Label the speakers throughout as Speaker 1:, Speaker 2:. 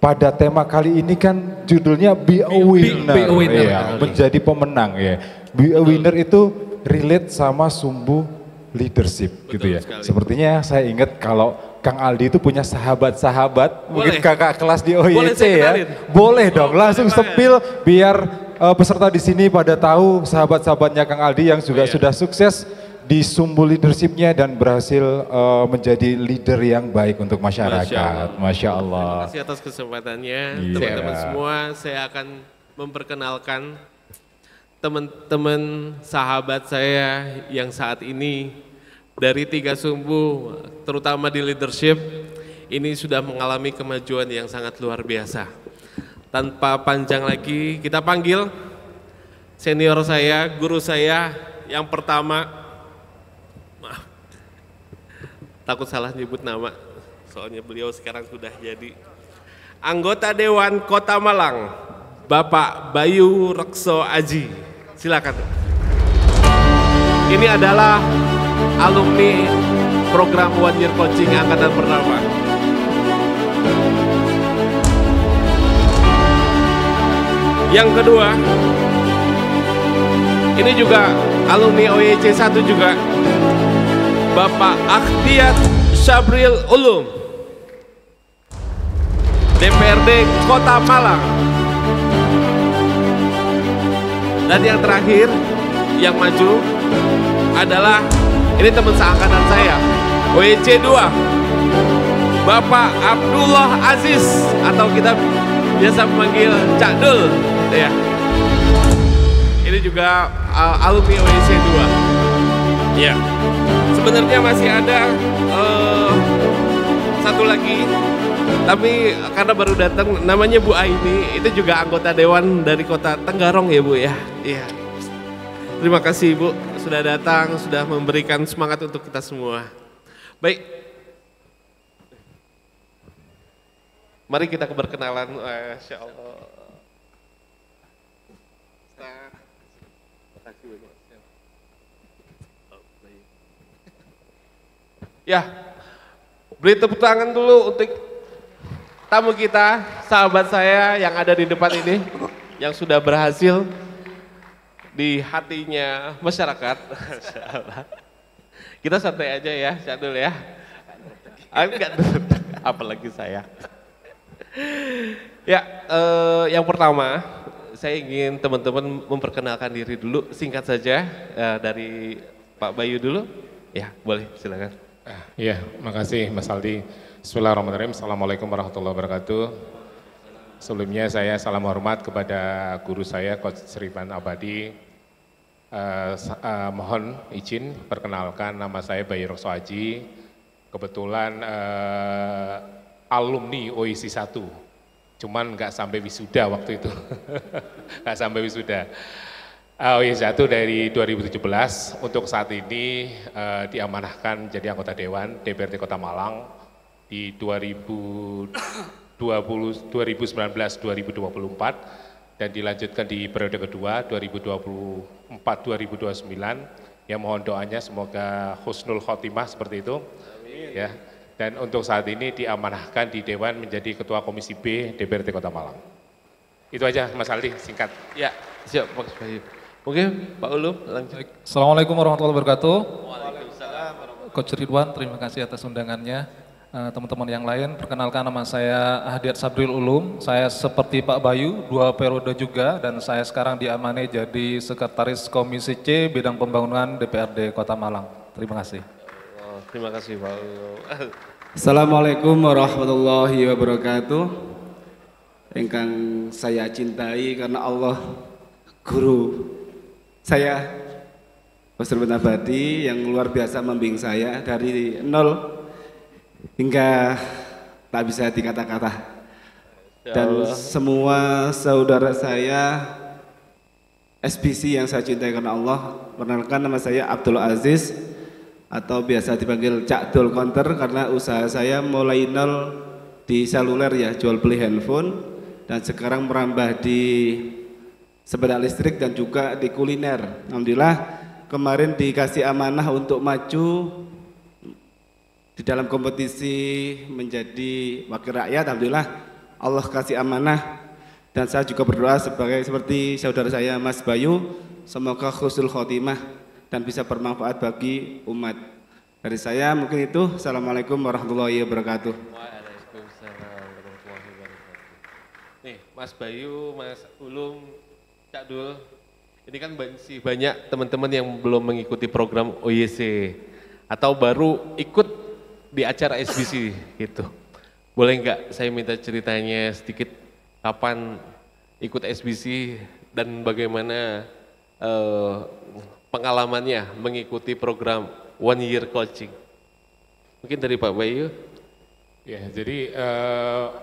Speaker 1: pada tema kali ini kan judulnya Be a Winner,
Speaker 2: Be a Winner,
Speaker 1: ya, menjadi pemenang ya. Be a Winner itu relate sama sumbu leadership gitu ya.
Speaker 3: Sekali.
Speaker 1: Sepertinya saya ingat kalau Kang Aldi itu punya sahabat-sahabat, mungkin kakak kelas di OYC ya. Boleh dong, langsung sepil biar peserta di sini pada tahu sahabat-sahabatnya Kang Aldi yang juga sudah sukses di sumbu leadershipnya dan berhasil menjadi leader yang baik untuk masyarakat. Masya Allah.
Speaker 3: Terima kasih atas kesempatannya,
Speaker 1: Iya.
Speaker 3: teman-teman semua. Saya akan memperkenalkan teman-teman sahabat saya yang saat ini dari 3 sumbu, terutama di leadership, ini sudah mengalami kemajuan yang sangat luar biasa. Tanpa panjang lagi, kita panggil senior saya, guru saya yang pertama. Maaf, takut salah nyebut nama, soalnya beliau sekarang sudah jadi anggota Dewan Kota Malang, Bapak Bayu Rekso Aji. Silakan. Ini adalah alumni program One Year Coaching angkatan pertama. Yang kedua, ini juga alumni OYC 1 juga, Bapak Akhtiat Syabril Ulum, DPRD Kota Malang. Dan yang terakhir, yang maju adalah, ini teman seangkatan saya, OYC 2, Bapak Abdullah Aziz, atau kita biasa memanggil Cak Dul, ya. Ini juga alumni OYC 2. Ya, sebenarnya masih ada satu lagi, tapi karena baru datang, namanya Bu Aini, itu juga anggota Dewan dari Kota Tenggarong ya Bu ya. Iya. Terima kasih Bu sudah datang, sudah memberikan semangat untuk kita semua. Baik, mari kita berkenalan. Masya Allah. Ya, beri tepuk tangan dulu untuk tamu kita, sahabat saya yang ada di depan ini, yang sudah berhasil di hatinya masyarakat. Kita santai aja ya, Cak Dul ya. Apalagi saya. Ya, yang pertama, saya ingin teman-teman memperkenalkan diri dulu, singkat saja, dari Pak Bayu dulu. Ya, boleh, silakan.
Speaker 4: Ya, makasih Mas Aldi. Bismillahirrahmanirrahim. Assalamualaikum warahmatullahi wabarakatuh. Sebelumnya saya salam hormat kepada guru saya, Coach Srivan Abadi. Mohon izin perkenalkan, nama saya Bayu Rekso Aji. Kebetulan alumni OYC 1, cuman nggak sampai wisuda waktu itu. Nggak sampai wisuda. OYC 1 dari 2017, untuk saat ini diamanahkan jadi anggota Dewan DPRD Kota Malang di 2019-2024 dan dilanjutkan di periode kedua 2024-2029. Ya, mohon doanya semoga husnul khotimah seperti itu. Ya, dan untuk saat ini diamanahkan di Dewan menjadi Ketua Komisi B DPRD Kota Malang. Itu aja Mas Aldi, singkat.
Speaker 3: Ya, siap Pak Bayu. Mungkin Pak Ulum lanjut.
Speaker 2: Assalamualaikum warahmatullahi wabarakatuh. Coach Ridwan, terima kasih atas undangannya. Teman-teman yang lain, perkenalkan nama saya Ahdiat Sabril Ulum. Saya seperti Pak Bayu, 2 periode juga, dan saya sekarang diamani jadi Sekretaris Komisi C Bidang Pembangunan DPRD Kota Malang. Terima kasih.
Speaker 3: Terima kasih Pak Ulum.
Speaker 5: Assalamualaikum warahmatullahi wabarakatuh. Engkang saya cintai karena Allah, guru saya Mas Srivan Abadi yang luar biasa membimbing saya dari nol hingga tak bisa dikata-kata. Dan semua saudara saya SBC yang saya cintai karena Allah, perkenalkan nama saya Abdul Aziz atau biasa dipanggil Cak Dul Counter karena usaha saya mulai nol di seluler ya, jual beli handphone, dan sekarang merambah di sepeda listrik dan juga di kuliner. Alhamdulillah kemarin dikasih amanah untuk maju di dalam kompetisi menjadi wakil rakyat. Alhamdulillah Allah kasih amanah, dan saya juga berdoa seperti saudara saya Mas Bayu, semoga husnul khotimah dan bisa bermanfaat bagi umat. Dari saya mungkin itu. Assalamualaikum warahmatullahi wabarakatuh.
Speaker 3: Waalaikumsalam warahmatullahi wabarakatuh. Nih Mas Bayu, Mas Ulum, Cak Dul, ini kan masih banyak teman-teman yang belum mengikuti program OYC atau baru ikut di acara SBC gitu. Boleh nggak saya minta ceritanya sedikit kapan ikut SBC dan bagaimana pengalamannya mengikuti program One Year Coaching? Mungkin dari Pak Bayu.
Speaker 4: Ya, jadi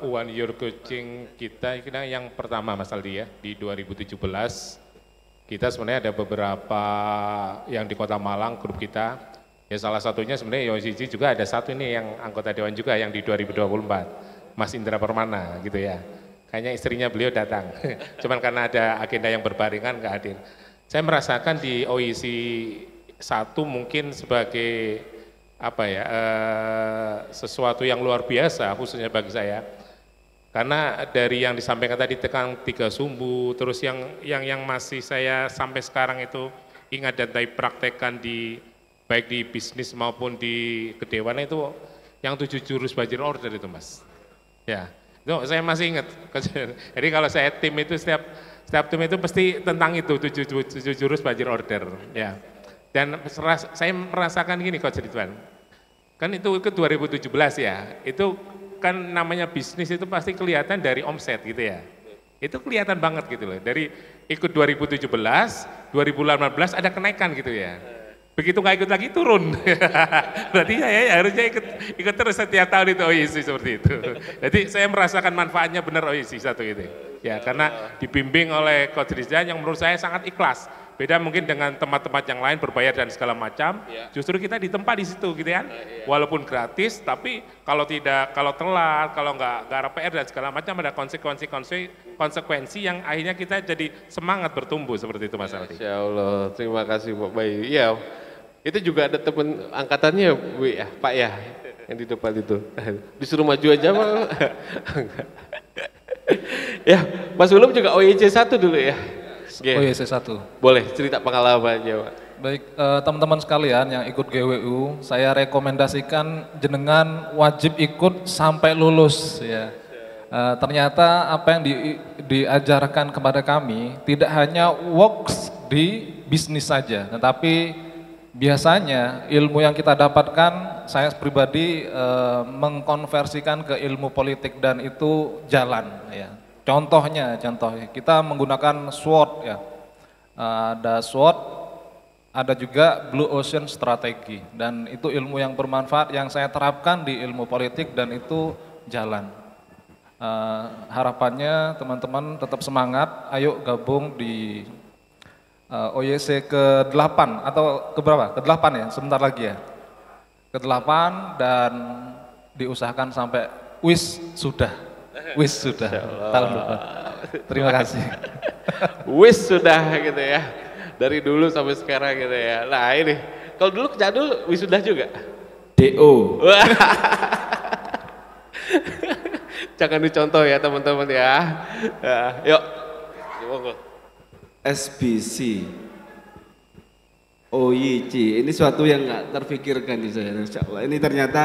Speaker 4: One Year Coaching kita yang pertama Mas Aldi ya, di 2017 kita sebenarnya ada beberapa yang di Kota Malang grup kita. Ya salah satunya sebenarnya YOCC juga ada satu ini yang anggota dewan juga yang di 2024, Mas Indra Permana gitu ya. Kayaknya istrinya beliau datang, cuman karena ada agenda yang berbarengan nggak hadir. Saya merasakan di OIC 1 mungkin sebagai apa ya, sesuatu yang luar biasa khususnya bagi saya. Karena dari yang disampaikan tadi tekan 3 sumbu, terus yang masih saya sampai sekarang itu ingat dan saya praktekkan di baik di bisnis maupun di kedewanan itu yang 7 jurus banjir order itu Mas. Ya, itu saya masih ingat. Jadi kalau saya tim itu setiap tim itu pasti tentang itu 7 jurus banjir order. Ya. Dan saya merasakan gini Coach Ridwan. Kan itu ke 2017 ya. Itu kan namanya bisnis itu pasti kelihatan dari omset gitu ya. Itu kelihatan banget gitu loh. Dari ikut 2017, 2018 ada kenaikan gitu ya. Begitu nggak ikut lagi turun. Berarti saya harusnya ikut terus setiap tahun itu OIC seperti itu. Jadi saya merasakan manfaatnya benar OIC satu itu. Ya karena dibimbing oleh Coach Rizwan yang menurut saya sangat ikhlas. Beda mungkin dengan tempat-tempat yang lain berbayar dan segala macam. Justru kita ditempa di situ gitu kan. Walaupun gratis, tapi kalau telat, kalau nggak PR dan segala macam ada konsekuensi yang akhirnya kita jadi semangat bertumbuh seperti itu Mas Aldi.
Speaker 3: Insya Allah, terima kasih Pak Bayu. Iya, itu juga ada teman angkatannya Bu ya, Pak ya, yang di depan itu. Disuruh maju aja Pak. Ya, Mas Ulum juga OYC 1 dulu ya.
Speaker 2: OYC 1.
Speaker 3: Boleh cerita pengalamannya Pak.
Speaker 2: Baik, teman-teman sekalian yang ikut GWU, saya rekomendasikan jenengan wajib ikut sampai lulus ya. Ternyata apa yang diajarkan kepada kami tidak hanya works di bisnis saja, tetapi biasanya ilmu yang kita dapatkan, saya pribadi mengkonversikan ke ilmu politik dan itu jalan ya. Contohnya kita menggunakan SWOT ya, ada SWOT, ada juga Blue Ocean Strategi, dan itu ilmu yang bermanfaat yang saya terapkan di ilmu politik dan itu jalan. Harapannya teman-teman tetap semangat, ayo gabung di OYC ke-8 atau ke-berapa? Ke-8 ya, sebentar lagi ya. Ke-8 dan diusahakan sampai wis sudah tahun depan. Terima kasih.
Speaker 3: Wis sudah gitu ya, dari dulu sampai sekarang gitu ya. Nah ini, kalau dulu Jadul wisuda juga?
Speaker 5: DO.
Speaker 3: Jangan dicontoh ya teman-teman ya. Yuk.
Speaker 5: SBC, OYC, ini suatu yang nggak terfikirkan di saya. Insya Allah. Ini ternyata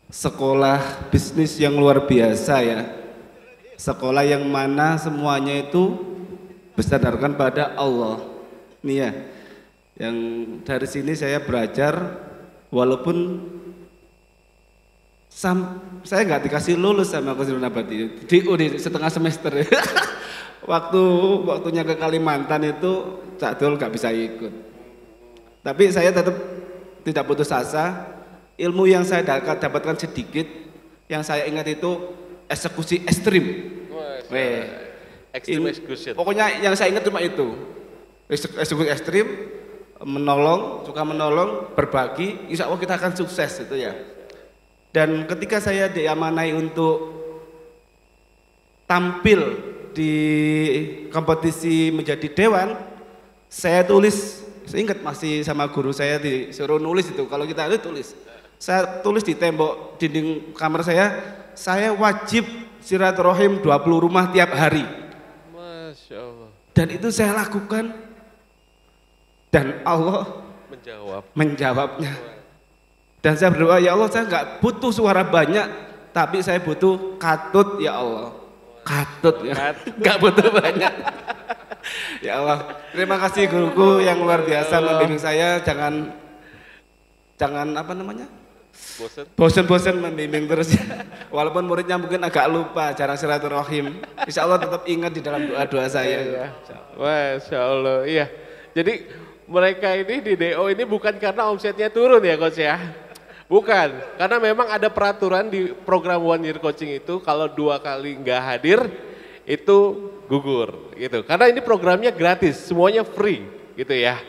Speaker 5: sekolah bisnis yang luar biasa ya. Sekolah yang mana semuanya itu bersandarkan pada Allah. Ini ya, yang dari sini saya belajar walaupun saya nggak dikasih lulus sama Coach Nabati di setengah semester. Waktunya ke Kalimantan itu Cak Dul nggak bisa ikut. Tapi saya tetap tidak putus asa. Ilmu yang saya dapatkan sedikit, yang saya ingat itu eksekusi ekstrim. Pokoknya yang saya ingat cuma itu. Eksekusi ekstrim, suka menolong, berbagi, insya Allah kita akan sukses itu ya. Dan ketika saya diamanai untuk tampil di kompetisi menjadi dewan, saya tulis, saya ingat masih sama guru saya disuruh nulis itu, kalau kita itu tulis. Saya tulis di tembok dinding kamar saya wajib silaturahim 20 rumah tiap hari.
Speaker 3: Masya Allah.
Speaker 5: Dan itu saya lakukan dan Allah menjawabnya. Dan saya berdoa, ya Allah, saya nggak butuh suara banyak, tapi saya butuh katut ya Allah. Katut ya, nggak butuh banyak. Ya Allah, terima kasih guruku yang luar biasa membimbing saya. Jangan apa namanya? Bosen-bosen membimbing terus ya. Walaupun muridnya mungkin agak lupa cara silaturahim, insya Allah tetap ingat di dalam doa-doa saya.
Speaker 3: Masya Allah, iya. Jadi mereka ini di DO ini bukan karena omsetnya turun ya Coach ya? Bukan, karena memang ada peraturan di program One Year Coaching itu kalau 2 kali nggak hadir itu gugur gitu. Karena ini programnya gratis, semuanya free gitu ya.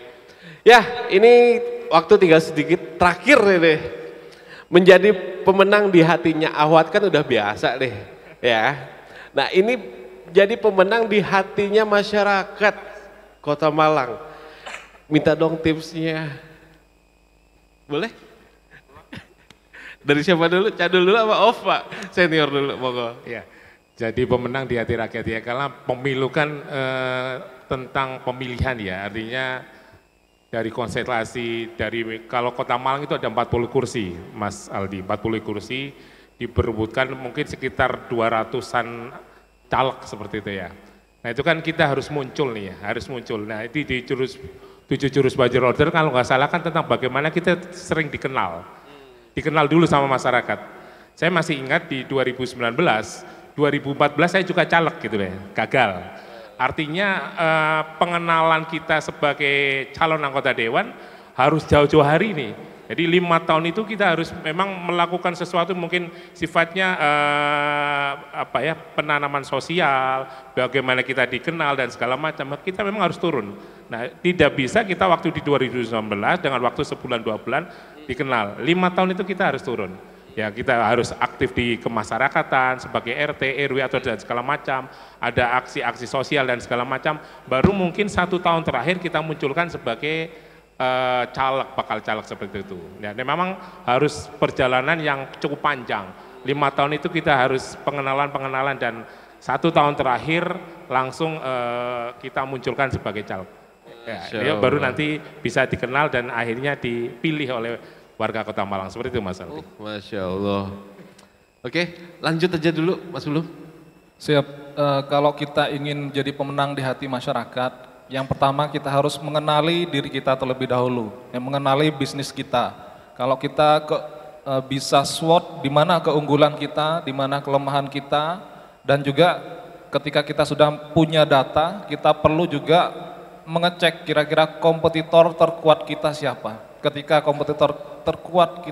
Speaker 3: Ya, ini waktu tinggal sedikit terakhir ini. Menjadi pemenang di hatinya Ahwat kan udah biasa deh ya. Nah ini jadi pemenang di hatinya masyarakat Kota Malang. Minta dong tipsnya. Boleh? Dari siapa dulu? Cadul dulu apa Off Pak? Senior dulu, monggo.
Speaker 4: Ya, jadi pemenang di hati rakyat ya, karena pemilu kan tentang pemilihan ya, artinya dari konstelasi, dari kalau Kota Malang itu ada 40 kursi, Mas Aldi, 40 kursi diperebutkan mungkin sekitar 200-an caleg seperti itu ya. Nah itu kan kita harus muncul nih ya, harus muncul. Nah itu di 7 jurus buzzer order kalau nggak salah kan tentang bagaimana kita sering dikenal dulu sama masyarakat. Saya masih ingat di 2019, 2014 saya juga caleg gitu deh, gagal. Artinya pengenalan kita sebagai calon anggota dewan harus jauh-jauh hari nih. Jadi 5 tahun itu kita harus memang melakukan sesuatu mungkin sifatnya penanaman sosial, bagaimana kita dikenal dan segala macam. Kita memang harus turun. Nah tidak bisa kita waktu di 2019 dengan waktu sebulan 2 bulan dikenal. 5 tahun itu kita harus turun. Ya kita harus aktif di kemasyarakatan sebagai RT, RW atau dan segala macam, ada aksi-aksi sosial dan segala macam, baru mungkin 1 tahun terakhir kita munculkan sebagai bakal caleg seperti itu. Ya, dan memang harus perjalanan yang cukup panjang, 5 tahun itu kita harus pengenalan dan 1 tahun terakhir langsung kita munculkan sebagai caleg. Ya, baru nanti bisa dikenal dan akhirnya dipilih oleh warga Kota Malang, seperti itu Mas Aldi.
Speaker 3: Masya Allah. Oke, lanjut aja dulu Mas Ulum.
Speaker 2: Siap, kalau kita ingin jadi pemenang di hati masyarakat, yang pertama kita harus mengenali diri kita terlebih dahulu, mengenali bisnis kita. Kalau kita bisa SWOT di mana keunggulan kita, di mana kelemahan kita, dan juga ketika kita sudah punya data, kita perlu juga mengecek kira-kira kompetitor terkuat kita siapa. Ketika kompetitor terkuat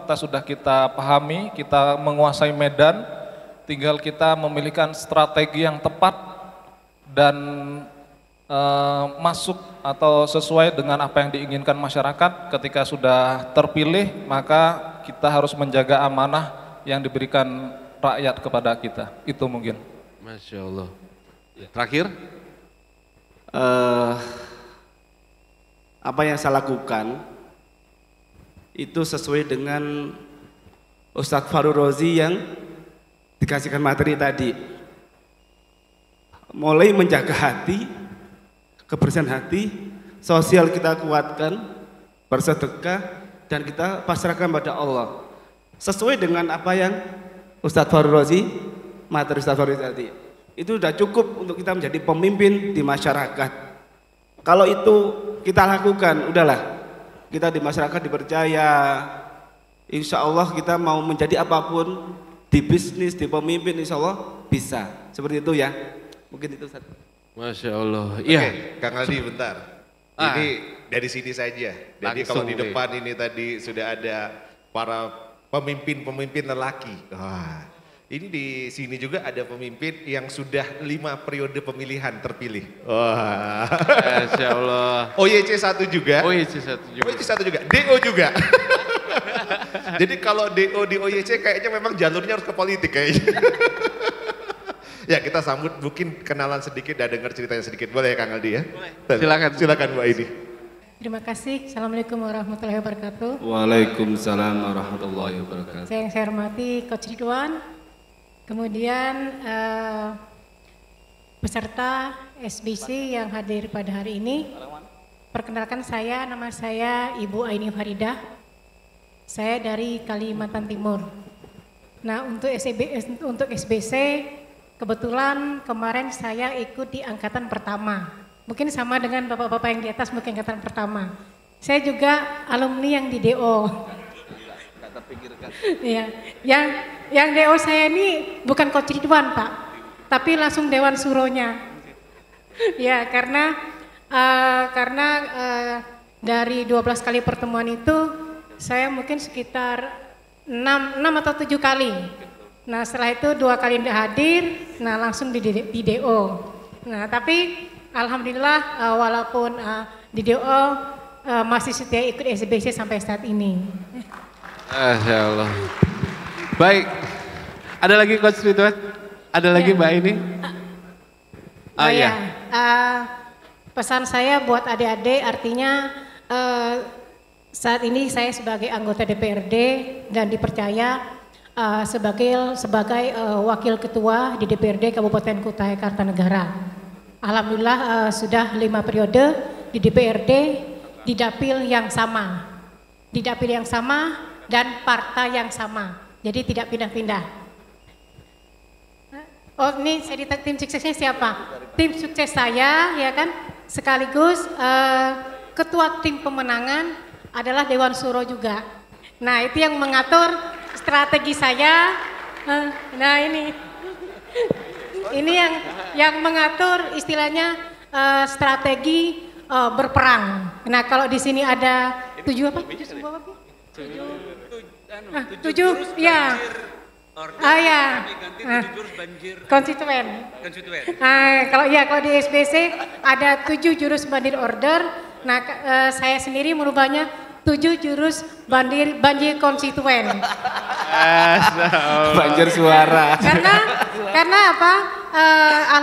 Speaker 2: kita pahami, kita menguasai medan, tinggal kita memilihkan strategi yang tepat dan masuk atau sesuai dengan apa yang diinginkan masyarakat. Ketika sudah terpilih, maka kita harus menjaga amanah yang diberikan rakyat kepada kita. Itu mungkin.
Speaker 3: Masya Allah. Terakhir?
Speaker 5: Apa yang saya lakukan itu sesuai dengan Ustadz Farul Rozi yang dikasihkan materi tadi. Mulai menjaga hati, kebersihan hati, sosial kita kuatkan, bersedekah, dan kita pasrahkan pada Allah. Sesuai dengan apa yang Ustadz Farul Rozi, materi Ustadz Farul Rozi tadi. Itu sudah cukup untuk kita menjadi pemimpin di masyarakat. Kalau itu kita lakukan, udahlah. Kita di masyarakat dipercaya, insya Allah kita mau menjadi apapun, di bisnis, di pemimpin, insya Allah bisa. Seperti itu ya, mungkin itu satu.
Speaker 3: Masya Allah. Iya.
Speaker 6: Oke, Kang Aldi bentar. Ini dari sini saja. Jadi kalau di depan ini tadi sudah ada para pemimpin-pemimpin lelaki. Wah, ini di sini juga ada pemimpin yang sudah 5 periode pemilihan terpilih. Wah.
Speaker 3: Masya Allah.
Speaker 6: OYC 1 juga.
Speaker 3: OYC 1 juga.
Speaker 6: OYC 1 juga. DO juga. Jadi kalau DO di OYC kayaknya memang jalurnya harus ke politik kayaknya. Ya kita sambut mungkin kenalan sedikit dan dengar ceritanya sedikit. Boleh ya Kang Aldi ya?
Speaker 3: Silakan.
Speaker 6: Silakan Mbak ini.
Speaker 7: Terima kasih. Assalamualaikum warahmatullahi wabarakatuh.
Speaker 5: Waalaikumsalam warahmatullahi wabarakatuh.
Speaker 7: Yang saya hormati Coach Ridwan, kemudian peserta SBC yang hadir pada hari ini. Perkenalkan nama saya Ibu Aini Faridah. Saya dari Kalimantan Timur. Nah, untuk SBC kebetulan kemarin saya ikut di angkatan pertama. Mungkin sama dengan bapak-bapak yang di atas, mungkin angkatan pertama. Saya juga alumni yang di DO. Ya, yang DO saya ini bukan Coach Ridwan, Pak, tapi langsung Dewan Suronya. Ya, karena dari 12 kali pertemuan itu saya mungkin sekitar 6 atau 7 kali. Nah, setelah itu 2 kali tidak hadir, nah langsung di DO. Nah, tapi alhamdulillah walaupun di DO masih setia ikut SBC sampai saat ini.
Speaker 3: Masya Allah. Baik, ada lagi Coach Ridwan? Ada lagi Mbak ini?
Speaker 7: Pesan saya buat adik-adik artinya saat ini saya sebagai anggota DPRD dan dipercaya sebagai wakil ketua di DPRD Kabupaten Kutai Kartanegara. Alhamdulillah sudah 5 periode di DPRD di dapil yang sama. Di dapil yang sama dan partai yang sama. Jadi tidak pindah-pindah. Oh, ini saya di tim suksesnya siapa? Tim sukses saya, ya kan? Sekaligus ketua tim pemenangan adalah Dewan Suro juga. Nah, itu yang mengatur strategi saya. Nah, ini yang mengatur istilahnya strategi berperang. Nah, kalau di sini ada 7 apa? 7 ya. Konstituen. Kalau di SBC ada 7 jurus bandir order. Nah, saya sendiri merubahnya 7 jurus banjir konstituen.
Speaker 3: Banjir suara.
Speaker 7: Karena apa?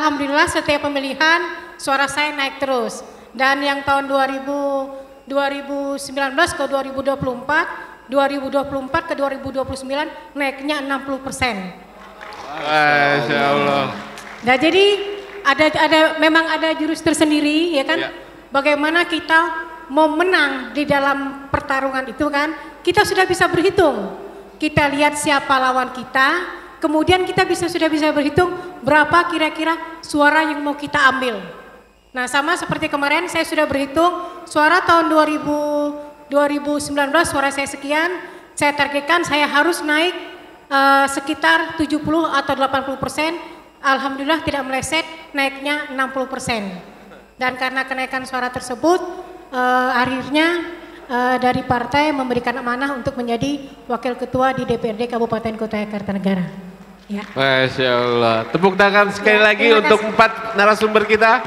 Speaker 7: Alhamdulillah setiap pemilihan suara saya naik terus. Dan yang tahun 2019 ke 2024, 2024 ke 2029 naiknya 60%.
Speaker 3: Masya Allah.
Speaker 7: Nah, jadi memang ada jurus tersendiri, ya kan? Ya. Bagaimana kita mau menang di dalam pertarungan itu kan? Kita sudah bisa berhitung. Kita lihat siapa lawan kita, kemudian kita sudah bisa berhitung berapa kira-kira suara yang mau kita ambil. Nah, sama seperti kemarin saya sudah berhitung suara tahun 2019 suara saya sekian, saya targetkan saya harus naik sekitar 70 atau 80%, alhamdulillah tidak meleset, naiknya 60%. Dan karena kenaikan suara tersebut, akhirnya dari partai memberikan amanah untuk menjadi wakil ketua di DPRD Kabupaten Kutai Kartanegara. Ya.
Speaker 3: Masya Allah, tepuk tangan sekali lagi untuk 4 narasumber kita.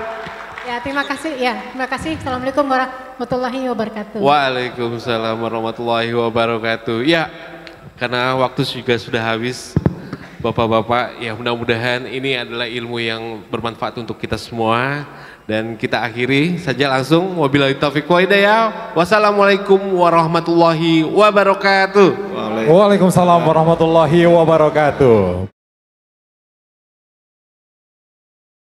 Speaker 7: Ya, terima kasih. Ya, terima kasih. Assalamualaikum warahmatullahi wabarakatuh.
Speaker 3: Waalaikumsalam warahmatullahi wabarakatuh. Ya, karena waktu juga sudah habis, Bapak-bapak, ya mudah-mudahan ini adalah ilmu yang bermanfaat untuk kita semua. Dan kita akhiri saja langsung. Wabillahi taufiq wa hidayah. Wassalamualaikum warahmatullahi wabarakatuh.
Speaker 1: Waalaikumsalam warahmatullahi wabarakatuh.